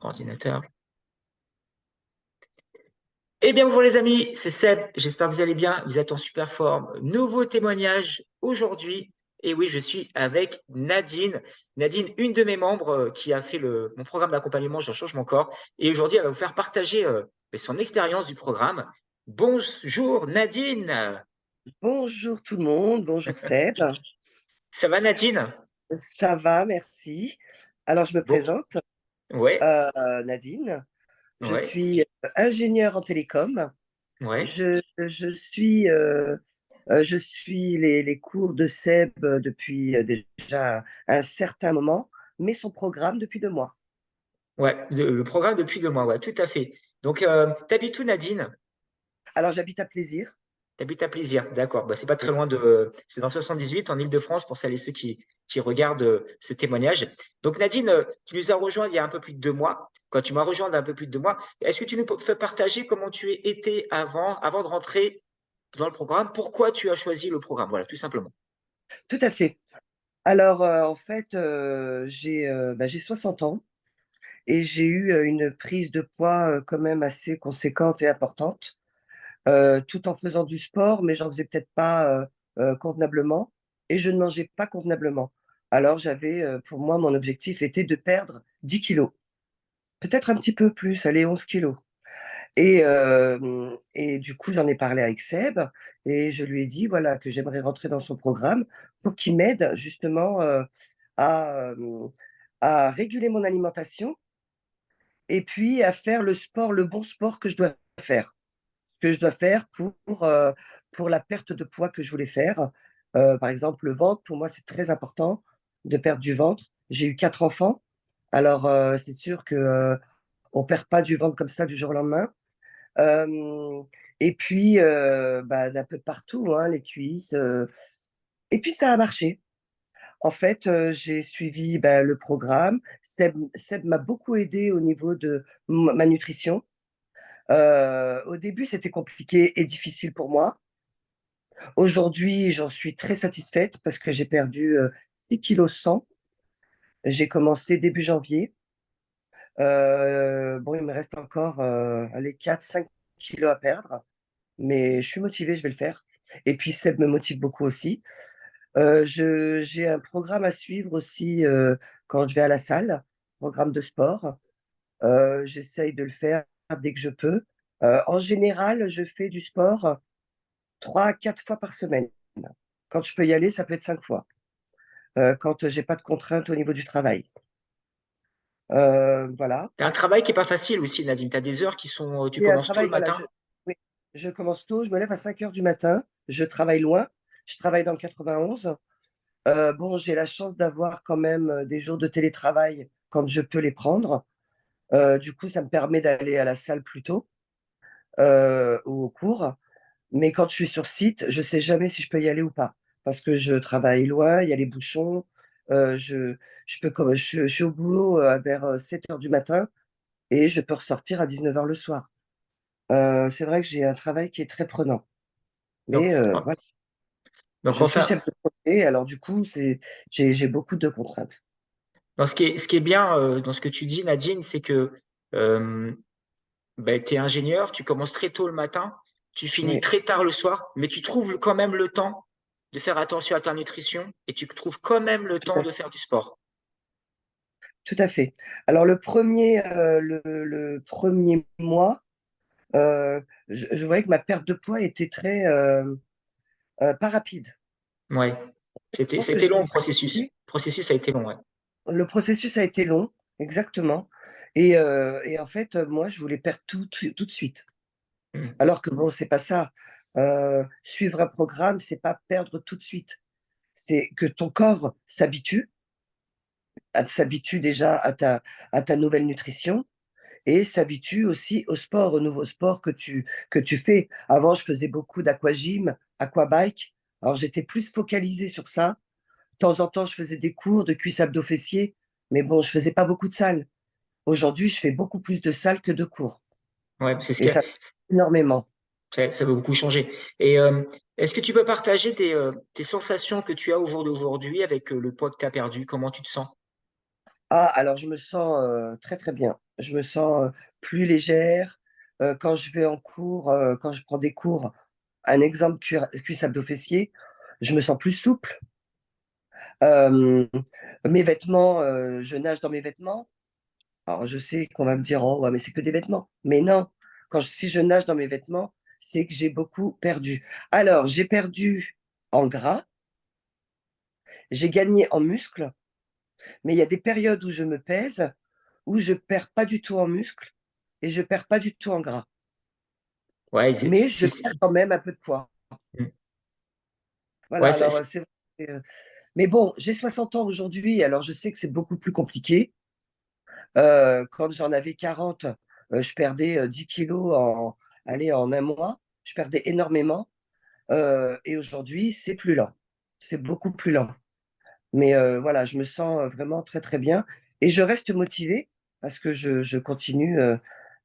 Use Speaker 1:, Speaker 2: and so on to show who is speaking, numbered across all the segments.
Speaker 1: Ordinateur. Eh bien, bonjour les amis, c'est Seb. J'espère que vous allez bien. Vous êtes en super forme. Nouveau témoignage aujourd'hui. Et oui, je suis avec Nadine. Nadine, une de mes membres qui a fait mon programme d'accompagnement Je change mon corps. Et aujourd'hui, elle va vous faire partager son expérience du programme. Bonjour Nadine.
Speaker 2: Bonjour tout le monde, bonjour Seb.
Speaker 1: Ça va Nadine?
Speaker 2: Ça va, merci. Alors je me
Speaker 1: Bon,
Speaker 2: présente,
Speaker 1: ouais,
Speaker 2: Nadine. Je
Speaker 1: ouais,
Speaker 2: suis ingénieure en télécom.
Speaker 1: ouais.
Speaker 2: Je suis les cours de Seb depuis déjà un certain moment, mais son programme depuis 2 mois.
Speaker 1: Ouais, le programme depuis 2 mois, ouais, tout à fait. Donc, t'habites où Nadine?
Speaker 2: Alors j'habite à Plaisir.
Speaker 1: T'habites à Plaisir, d'accord. Bah, c'est pas très
Speaker 2: Oui.
Speaker 1: loin c'est dans le 78, en Île-de-France, pour celles et ceux qui regardent ce témoignage. Donc, Nadine, tu nous as rejoint il y a un peu plus de 2 mois. Quand tu m'as rejoint il y a un peu plus de 2 mois, est-ce que tu nous fais partager comment tu étais avant de rentrer dans le programme? Pourquoi tu as choisi le programme? Voilà, tout simplement.
Speaker 2: Tout à fait. Alors en fait, j'ai 60 ans et j'ai eu une prise de poids quand même assez conséquente et importante. Tout en faisant du sport, mais j'en faisais peut-être pas, convenablement et je ne mangeais pas convenablement. Alors j'avais, pour moi, mon objectif était de perdre 10 kilos, peut-être un petit peu plus, allez 11 kilos. Et du coup, j'en ai parlé avec Seb et je lui ai dit, voilà, que j'aimerais rentrer dans son programme pour qu'il m'aide justement, à, à réguler mon alimentation et puis à faire le sport, le bon sport que je dois faire. Ce que je dois faire pour la perte de poids que je voulais faire. Par exemple, le ventre, pour moi, c'est très important de perdre du ventre. J'ai eu 4 enfants, alors c'est sûr que, on perd pas du ventre comme ça du jour au lendemain. Hem et puis, bah, d'un peu de partout, hein, les cuisses, et puis ça a marché. En fait, j'ai suivi, bah, le programme. Seb m'a beaucoup aidée au niveau de ma nutrition. Au début, c'était compliqué et difficile pour moi. Aujourd'hui, j'en suis très satisfaite parce que j'ai perdu, 6 kilogrammes 100. J'ai commencé début janvier. Bon, il me reste encore, allez 4-5 kilogrammes à perdre, mais je suis motivée, je vais le faire et puis Seb me motive beaucoup aussi. Je j'ai un programme à suivre aussi, quand je vais à la salle, programme de sport. J'essaye de le faire dès que je peux. En général, je fais du sport 3 à 4 fois par semaine. Quand je peux y aller, ça peut être 5 fois, quand j'ai pas de contraintes au niveau du travail. Voilà.
Speaker 1: T'as un travail qui est pas facile aussi, Nadine. T'as des heures tu
Speaker 2: Et un
Speaker 1: commences tôt
Speaker 2: travail,
Speaker 1: le
Speaker 2: voilà,
Speaker 1: matin.
Speaker 2: oui, je commence tôt, je me lève à 5 heures du matin, je travaille loin, je travaille dans le 91. Bon, j'ai la chance d'avoir quand même, des jours de télétravail quand je peux les prendre. Du coup, ça me permet d'aller à la salle plus tôt, ou au cours. Mais quand je suis sur site, je sais jamais si je peux y aller ou pas. Parce que je travaille loin, il y a les bouchons, je peux comme je suis au boulot, vers 7 heures du matin et je peux ressortir à 19 heures le soir. C'est vrai que j'ai un travail qui est très prenant.
Speaker 1: Donc,
Speaker 2: Mais, voilà,
Speaker 1: donc
Speaker 2: je suis
Speaker 1: enfin,
Speaker 2: chef de projet, alors du coup, j'ai beaucoup de contraintes.
Speaker 1: ce qui est bien dans ce que tu dis, Nadine, c'est que euh, tu es ingénieur, tu commences très tôt le matin, tu finis
Speaker 2: Oui,
Speaker 1: très tard le soir, mais tu trouves quand même le temps de faire attention à ta nutrition et tu trouves quand même le
Speaker 2: tout
Speaker 1: temps
Speaker 2: à
Speaker 1: de
Speaker 2: fait,
Speaker 1: faire du sport.
Speaker 2: tout à fait. Alors le 1er mois, je voyais que ma perte de poids était très, pas rapide.
Speaker 1: Ouais.
Speaker 2: Je pense que
Speaker 1: C'était long
Speaker 2: j'étais
Speaker 1: le processus.
Speaker 2: fatiguée.
Speaker 1: Le processus a été long, ouais.
Speaker 2: Le processus a été long, exactement et en fait, moi, je voulais perdre tout de suite.
Speaker 1: Mm.
Speaker 2: Alors que bon, c'est pas ça. Suivre un programme, c'est pas perdre tout de suite. C'est que ton corps s'habitue déjà à ta nouvelle nutrition et s'habitue aussi au sport, au nouveau sport que tu fais. Avant, je faisais beaucoup d'aquagym, aquabike. Alors j'étais plus focalisée sur ça. De temps en temps, je faisais des cours de cuisses abdos fessiers, mais bon, je faisais pas beaucoup de salles. Aujourd'hui, je fais beaucoup plus de salles que de cours
Speaker 1: Ouais, parce que
Speaker 2: et ça énormément.
Speaker 1: ça va beaucoup changer. Et est-ce que tu peux partager tes sensations que tu as au jour d'aujourd'hui avec le poids que tu as perdu? Comment tu te sens?
Speaker 2: Ah, alors je me sens, très, très bien. je me sens plus légère. Quand je vais en cours, quand je prends des cours, un exemple cuisse abdos fessiers, je me sens plus souple. Euh, Mes vêtements, je nage dans mes vêtements. Alors, je sais qu'on va me dire, oh, ouais, mais c'est que des vêtements. Mais non, si je nage dans mes vêtements, c'est que j'ai beaucoup perdu. Alors, j'ai perdu en gras, j'ai gagné en muscles, mais il y a des périodes où je me pèse, où je perds pas du tout en muscles et je perds pas du tout en gras.
Speaker 1: Ouais,
Speaker 2: Mais je perds quand même un peu de poids. Voilà,
Speaker 1: ouais,
Speaker 2: alors c'est vrai. Mais bon, j'ai 60 ans aujourd'hui, alors je sais que c'est beaucoup plus compliqué. Quand j'en avais 40, je perdais 10 kilos allez, en un mois. Je perdais énormément. Et aujourd'hui, c'est plus lent. C'est beaucoup plus lent. Mais voilà, je me sens vraiment très, très bien. Et je reste motivée parce que je continue.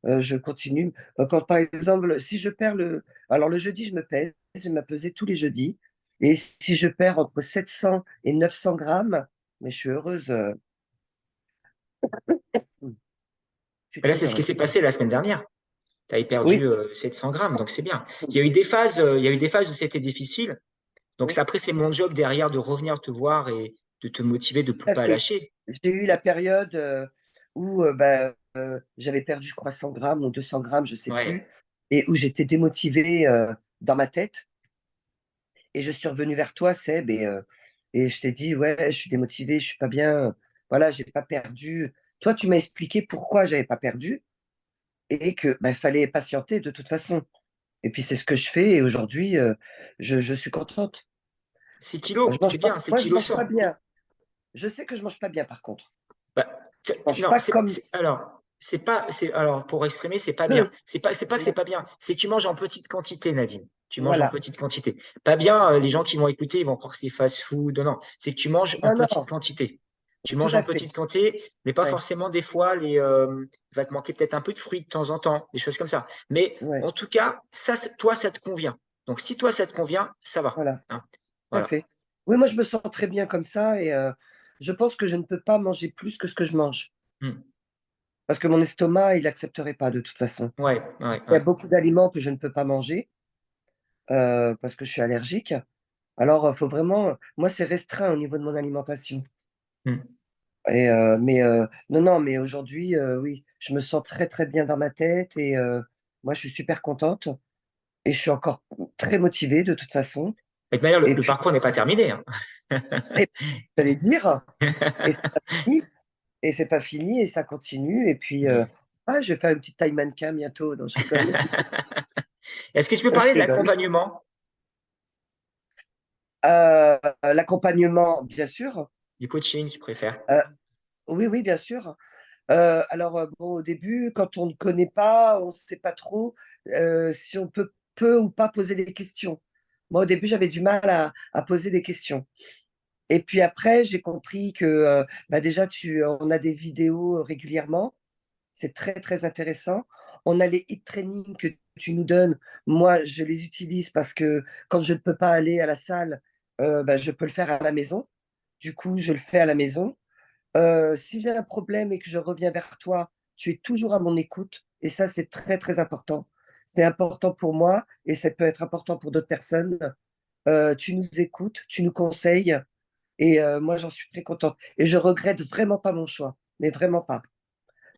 Speaker 2: Je continue. Quand, par exemple, si je perds le... Alors, le jeudi, je me pèse. Je me pesais tous les jeudis. Et si je perds entre 700 et 900 grammes, mais je suis heureuse. Je suis
Speaker 1: là,
Speaker 2: très
Speaker 1: c'est ce qui
Speaker 2: heureuse.
Speaker 1: s'est passé la semaine dernière. Tu avais perdu
Speaker 2: Oui,
Speaker 1: 700 grammes, donc c'est bien. Il y a eu des phases où c'était difficile. Donc
Speaker 2: oui,
Speaker 1: après, c'est mon job derrière de revenir te voir et de te motiver de ne
Speaker 2: tout à
Speaker 1: pas
Speaker 2: fait.
Speaker 1: lâcher.
Speaker 2: J'ai eu la période où bah, j'avais perdu, je crois, 100 grammes ou 200 grammes, je ne sais plus,
Speaker 1: Ouais.
Speaker 2: et où j'étais démotivée dans ma tête. Et je suis revenue vers toi, Seb, et je t'ai dit, ouais, je suis démotivée, je suis pas bien. Voilà, j'ai pas perdu. Toi, tu m'as expliqué pourquoi j'avais pas perdu et que bah, fallait patienter de toute façon. Et puis c'est ce que je fais. Et aujourd'hui, je suis contente.
Speaker 1: 6
Speaker 2: Je
Speaker 1: kilos, c'est
Speaker 2: mange pas.
Speaker 1: bien, 6
Speaker 2: Moi, je
Speaker 1: kilos
Speaker 2: mange pas
Speaker 1: 100.
Speaker 2: bien. Je sais que je mange pas bien, par contre.
Speaker 1: Bah,
Speaker 2: Je mange
Speaker 1: non,
Speaker 2: pas comme
Speaker 1: alors, c'est pas, alors, pour exprimer, c'est pas bien.
Speaker 2: eux.
Speaker 1: C'est pas
Speaker 2: Je
Speaker 1: que c'est
Speaker 2: mange.
Speaker 1: pas bien. C'est que tu manges en petite quantité, Nadine. Tu manges en
Speaker 2: Voilà.
Speaker 1: petite quantité. Pas bien, les gens qui vont écouter, ils vont croire que c'est fast-food. Non, non. C'est que tu manges en
Speaker 2: Non,
Speaker 1: petite
Speaker 2: non,
Speaker 1: quantité. Tu
Speaker 2: tout
Speaker 1: manges en
Speaker 2: à fait.
Speaker 1: petite quantité, mais pas
Speaker 2: Ouais,
Speaker 1: forcément des fois il va te manquer peut-être un peu de fruits de temps en temps, des choses comme ça. Mais
Speaker 2: ouais,
Speaker 1: en tout cas, ça, toi, ça te convient. Donc, si toi, ça te convient, ça va.
Speaker 2: voilà,
Speaker 1: Hein.
Speaker 2: tout à
Speaker 1: Voilà.
Speaker 2: fait. Oui, moi, je me sens très bien comme ça et je pense que je ne peux pas manger plus que ce que je mange.
Speaker 1: Hmm.
Speaker 2: Parce que mon estomac, il accepterait pas de toute façon.
Speaker 1: Ouais, ouais,
Speaker 2: Il y a
Speaker 1: ouais.
Speaker 2: beaucoup d'aliments que je ne peux pas manger parce que je suis allergique. Alors, faut vraiment, moi, c'est restreint au niveau de mon alimentation.
Speaker 1: Hmm.
Speaker 2: Et, mais non, non, mais aujourd'hui, oui, je me sens très, très bien dans ma tête et moi, je suis super contente et je suis encore très motivée de toute façon.
Speaker 1: De toute manière,
Speaker 2: Et
Speaker 1: le
Speaker 2: puis,
Speaker 1: parcours n'est pas terminé. Hein.
Speaker 2: et, j'allais dire, et c'est pas fini, et c'est pas fini, et ça continue. Et puis, je vais faire une petite taille mannequin bientôt. Non, je rigole.
Speaker 1: Est-ce que tu peux
Speaker 2: Je
Speaker 1: parler de
Speaker 2: rigole.
Speaker 1: l'accompagnement,
Speaker 2: L'accompagnement, bien sûr.
Speaker 1: du coaching, tu préfères?
Speaker 2: Euh, oui, oui, bien sûr. Alors, bon, au début, quand on ne connaît pas, on ne sait pas trop si on peut ou pas poser des questions. Moi, au début, j'avais du mal à poser des questions. Et puis après, j'ai compris que bah déjà, on a des vidéos régulièrement. C'est très, très intéressant. On a les hit training que tu nous donnes. Moi, je les utilise parce que quand je ne peux pas aller à la salle, bah, je peux le faire à la maison. Du coup, je le fais à la maison. Si j'ai un problème et que je reviens vers toi, tu es toujours à mon écoute. Et ça, c'est très, très important. C'est important pour moi et ça peut être important pour d'autres personnes. Tu nous écoutes, tu nous conseilles et moi, j'en suis très contente. Et je regrette vraiment pas mon choix, mais vraiment pas.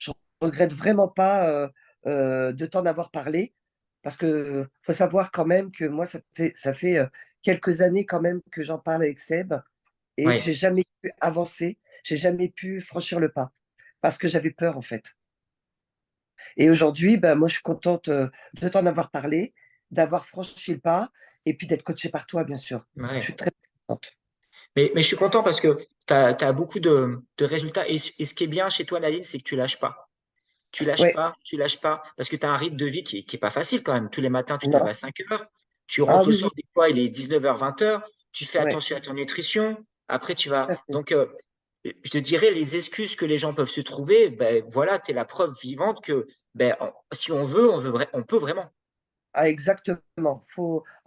Speaker 2: Je regrette vraiment pas de t'en avoir parlé parce que faut savoir quand même que moi, ça fait quelques années quand même que j'en parle avec Seb et que
Speaker 1: Oui.
Speaker 2: j'ai jamais pu avancer, j'ai jamais pu franchir le pas parce que j'avais peur en fait. Et aujourd'hui, ben, moi, je suis contente de t'en avoir parlé, d'avoir franchi le pas et puis d'être coachée par toi, bien sûr. Je
Speaker 1: Ouais.
Speaker 2: suis très contente.
Speaker 1: Mais je suis content parce que tu as beaucoup de résultats. Et ce qui est bien chez toi, Nadine, c'est que tu lâches pas.
Speaker 2: Ouais,
Speaker 1: Tu lâches pas, parce que tu as un rythme de vie qui est pas facile quand même. Tous les matins, tu te lèves
Speaker 2: non.
Speaker 1: à 5 heures, tu
Speaker 2: Ah
Speaker 1: rentres le
Speaker 2: oui,
Speaker 1: soir
Speaker 2: oui,
Speaker 1: des fois, il est 19h, 20h, tu fais
Speaker 2: ouais,
Speaker 1: attention à ton nutrition, après tu
Speaker 2: tout
Speaker 1: vas.
Speaker 2: à fait.
Speaker 1: Donc, je te dirais, les excuses que les gens peuvent se trouver, ben voilà, tu es la preuve vivante que ben, si on veut, on peut vraiment.
Speaker 2: Ah, exactement.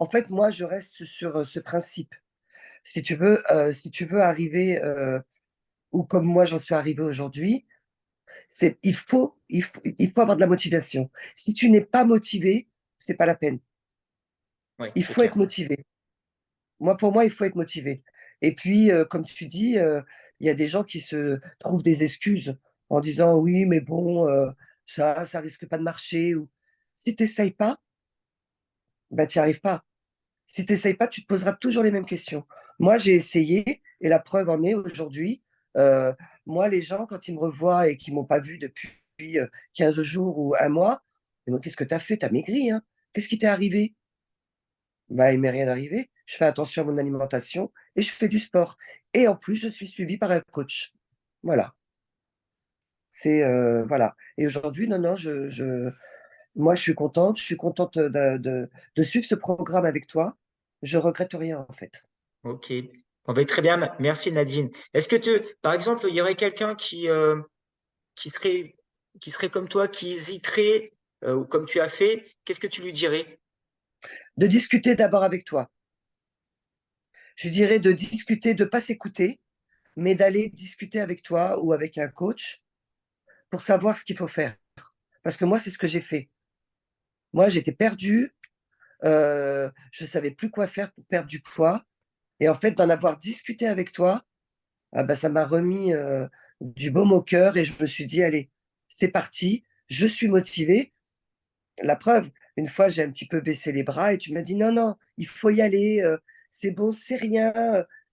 Speaker 2: En fait, moi, je reste sur ce principe. Si tu veux arriver, ou comme moi, j'en suis arrivée aujourd'hui, Il faut avoir de la motivation. Si tu n'es pas motivé, c'est pas la peine.
Speaker 1: Ouais,
Speaker 2: Il
Speaker 1: c'est
Speaker 2: faut être
Speaker 1: clair.
Speaker 2: motivé. Pour moi, il faut être motivé. Et puis, comme tu dis, il y a des gens qui se trouvent des excuses en disant oui, mais bon, ça risque pas de marcher. Ou si tu n'essayes pas, bah, tu n'y arrives pas. Si tu n'essayes pas, tu te poseras toujours les mêmes questions. Moi, j'ai essayé et la preuve en est aujourd'hui. euh, Moi, les gens, quand ils me revoient et qu'ils m'ont pas vu depuis 15 jours ou un mois, ils me disent, qu'est-ce que tu as fait? Tu as maigri, hein? Qu'est-ce qui t'est arrivé? Bah, il m'est rien arrivé. Je fais attention à mon alimentation et je fais du sport. Et en plus, je suis suivie par un coach. Voilà. Voilà. Et aujourd'hui, non, non, moi, je suis contente. Je suis contente de suivre ce programme avec toi. Je regrette rien, en fait.
Speaker 1: Ok. Bon, ben, très bien. Merci, Nadine. Est-ce que par exemple, il y aurait quelqu'un qui serait, qui serait comme toi, qui hésiterait, ou comme tu as fait, qu'est-ce que tu lui dirais?
Speaker 2: De discuter d'abord avec toi. Je dirais de discuter, de ne pas s'écouter, mais d'aller discuter avec toi ou avec un coach pour savoir ce qu'il faut faire. Parce que moi, c'est ce que j'ai fait. Moi, j'étais perdue. Je ne savais plus quoi faire pour perdre du poids. Et en fait, d'en avoir discuté avec toi, ah bah, ça m'a remis du baume au cœur et je me suis dit, allez, c'est parti, je suis motivée. La preuve, une fois, j'ai un petit peu baissé les bras et tu m'as dit, non, non, il faut y aller, c'est bon, c'est rien,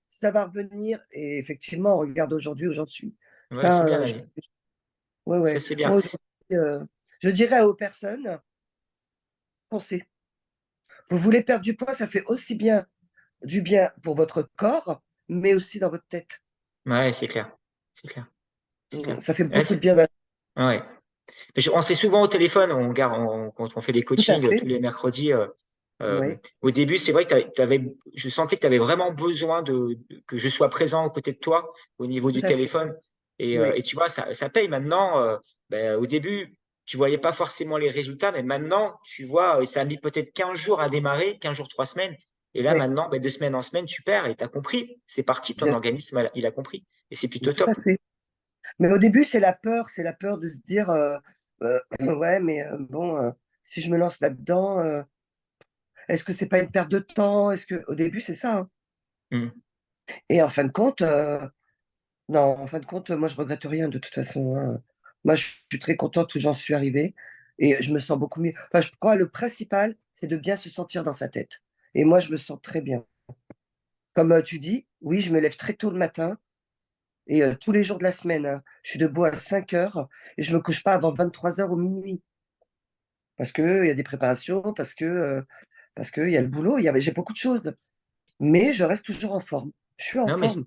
Speaker 2: ça va revenir. Et effectivement, regarde aujourd'hui où j'en suis.
Speaker 1: Ouais, c'est
Speaker 2: Ça,
Speaker 1: bien, Nadine.
Speaker 2: ouais,
Speaker 1: Ça,
Speaker 2: ouais.
Speaker 1: c'est bien.
Speaker 2: Moi, aujourd'hui, je dirais aux personnes, foncez. Vous voulez perdre du poids, ça fait aussi bien du bien pour votre corps, mais aussi dans votre tête.
Speaker 1: Ouais, c'est clair. C'est clair. C'est clair.
Speaker 2: Ça fait
Speaker 1: Ouais,
Speaker 2: beaucoup de bien.
Speaker 1: ouais. On s'est souvent au téléphone, quand on fait des
Speaker 2: Tout à
Speaker 1: coachings tous
Speaker 2: fait.
Speaker 1: les mercredis.
Speaker 2: Ouais,
Speaker 1: Au début, c'est vrai que je sentais que tu avais vraiment besoin que je sois présent aux côtés de toi au niveau
Speaker 2: tout
Speaker 1: du
Speaker 2: à fait.
Speaker 1: téléphone.
Speaker 2: Oui,
Speaker 1: Et tu vois, ça paye maintenant. Au début, tu voyais pas forcément les résultats, mais maintenant, tu vois, ça a mis peut-être 15 jours à démarrer, 15 jours, 3 semaines. Et là,
Speaker 2: oui,
Speaker 1: maintenant, de semaine en semaine, tu perds et tu as compris. C'est parti, ton
Speaker 2: bien
Speaker 1: organisme, il a compris. Et c'est
Speaker 2: sûr,
Speaker 1: plutôt
Speaker 2: tout à
Speaker 1: top.
Speaker 2: fait. Mais au début, c'est la peur de se dire, ouais, mais bon, si je me lance là-dedans, est-ce que c'est pas une perte de temps? Au début, c'est ça, hein.
Speaker 1: Mm.
Speaker 2: Et en fin de compte, non, en fin de compte, moi, je regrette rien de toute façon, hein. Moi, je suis très contente où j'en suis arrivée et je me sens beaucoup mieux. Enfin, je crois le principal, c'est de bien se sentir dans sa tête. Et moi, je me sens très bien. Comme tu dis, oui, je me lève très tôt le matin et tous les jours de la semaine, hein, je suis debout à 5 heures et je me couche pas avant 23 heures ou minuit parce que il y a des préparations, parce qu'il y a le boulot, j'ai beaucoup de choses. Mais je reste toujours en forme. Je suis en
Speaker 1: Non, mais
Speaker 2: forme.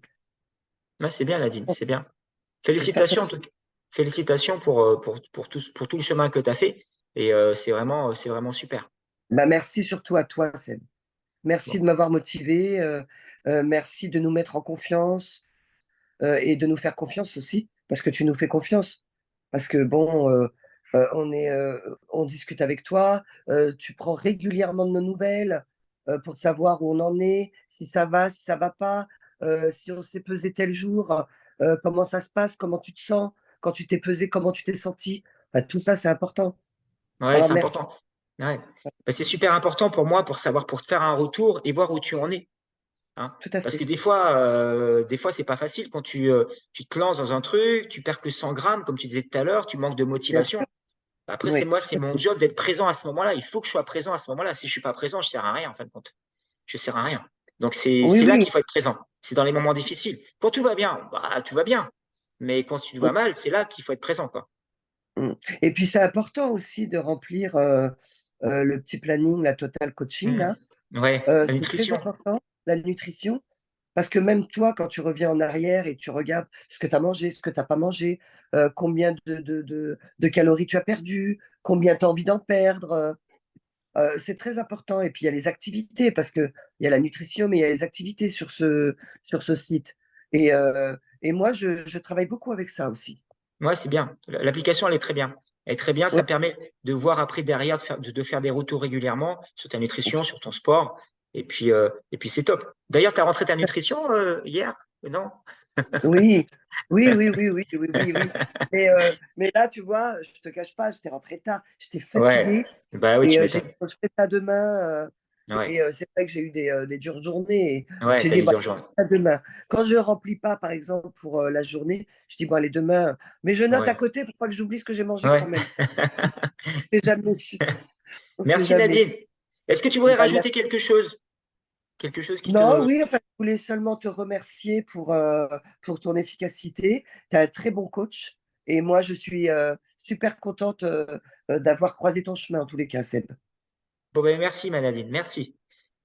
Speaker 1: ouais, c'est bien, Nadine, c'est bien.
Speaker 2: J'espère que ça.
Speaker 1: Félicitations, en tout cas. Félicitations pour tout le chemin que tu as fait. Et c'est vraiment super.
Speaker 2: Bah, merci surtout à toi, Seb. Merci
Speaker 1: Bon.
Speaker 2: de m'avoir motivé. Merci de nous mettre en confiance et de nous faire confiance aussi, parce que tu nous fais confiance. Parce que bon, on discute avec toi, tu prends régulièrement de nos nouvelles pour savoir où on en est, si ça va pas, si on s'est pesé tel jour, comment ça se passe, comment tu te sens, quand tu t'es pesé, comment tu t'es senti. Tout ça, c'est important.
Speaker 1: Ouais,
Speaker 2: Alors
Speaker 1: c'est
Speaker 2: merci,
Speaker 1: important. Ouais. C'est super important pour moi pour savoir, pour te faire un retour et voir où tu en es. Hein.
Speaker 2: tout à
Speaker 1: Parce que
Speaker 2: fait.
Speaker 1: des fois, c'est pas facile quand tu te lances dans un truc, tu perds que 100 grammes, comme tu disais tout à l'heure, tu manques de
Speaker 2: Bien sûr,
Speaker 1: motivation. Après,
Speaker 2: oui,
Speaker 1: c'est mon job d'être présent à ce moment-là. Il faut que je sois présent à ce moment-là. Si je suis pas présent, je sers à rien, en fin de compte. Je sers à rien. Donc,
Speaker 2: oui,
Speaker 1: c'est là
Speaker 2: oui.
Speaker 1: qu'il faut être présent. C'est dans les moments difficiles. Quand tout va bien, bah, tout va bien. Mais quand tu vas mal, c'est là qu'il faut être présent, quoi.
Speaker 2: Mm. Et puis c'est important aussi de remplir le petit planning, la total coaching,
Speaker 1: Hmm.
Speaker 2: là.
Speaker 1: Ouais, la
Speaker 2: C'est très
Speaker 1: nutrition.
Speaker 2: important, la nutrition, parce que même toi, quand tu reviens en arrière et tu regardes ce que tu as mangé, ce que tu n'as pas mangé, combien de calories tu as perdu, combien tu as envie d'en perdre, c'est très important. Et puis il y a les activités, parce qu'il y a la nutrition, mais il y a les activités sur ce site. Et moi, je travaille beaucoup avec ça aussi.
Speaker 1: Ouais, c'est bien. L'application, elle est très bien. Elle est très bien.
Speaker 2: Ouais,
Speaker 1: Ça permet de voir après derrière, de faire des retours régulièrement sur ta nutrition, sur ton sport. Et puis c'est top. D'ailleurs, tu as rentré ta nutrition hier? Non?
Speaker 2: Oui, oui, oui, oui, oui, oui, oui, oui. Mais là, tu vois, je te cache pas, j'étais rentrée tard, j'étais
Speaker 1: Ouais,
Speaker 2: fatiguée
Speaker 1: bah oui,
Speaker 2: et
Speaker 1: tu
Speaker 2: j'ai
Speaker 1: m'étonnes.
Speaker 2: dit, je fais ça demain.
Speaker 1: Ouais,
Speaker 2: C'est vrai que j'ai eu des dures journées. Et
Speaker 1: ouais,
Speaker 2: j'ai
Speaker 1: t'as
Speaker 2: dit,
Speaker 1: des
Speaker 2: voilà,
Speaker 1: dures journées.
Speaker 2: ça demain. Quand je remplis pas, par exemple, pour la journée, je dis, bon, allez, demain. Mais je note à
Speaker 1: Ouais,
Speaker 2: côté pour pas que j'oublie ce que j'ai mangé
Speaker 1: ouais.
Speaker 2: quand même. On sait jamais. On sait
Speaker 1: Merci
Speaker 2: jamais.
Speaker 1: Nadine. Est-ce que tu voudrais
Speaker 2: Bah,
Speaker 1: rajouter
Speaker 2: merci.
Speaker 1: quelque chose? Quelque chose qui
Speaker 2: Non,
Speaker 1: te...
Speaker 2: oui, enfin, je voulais seulement te remercier pour ton efficacité. Tu es un très bon coach. Et moi, je suis super contente d'avoir croisé ton chemin, en tous les cas, Seb.
Speaker 1: Bon, ben, merci, ma Nadine, merci.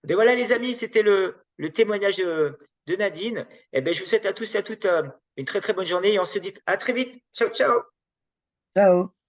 Speaker 1: Ben voilà, les amis, c'était le témoignage de Nadine. Eh ben, je vous souhaite à tous et à toutes une très, très bonne journée et on se dit à très vite. Ciao, ciao.
Speaker 2: Ciao.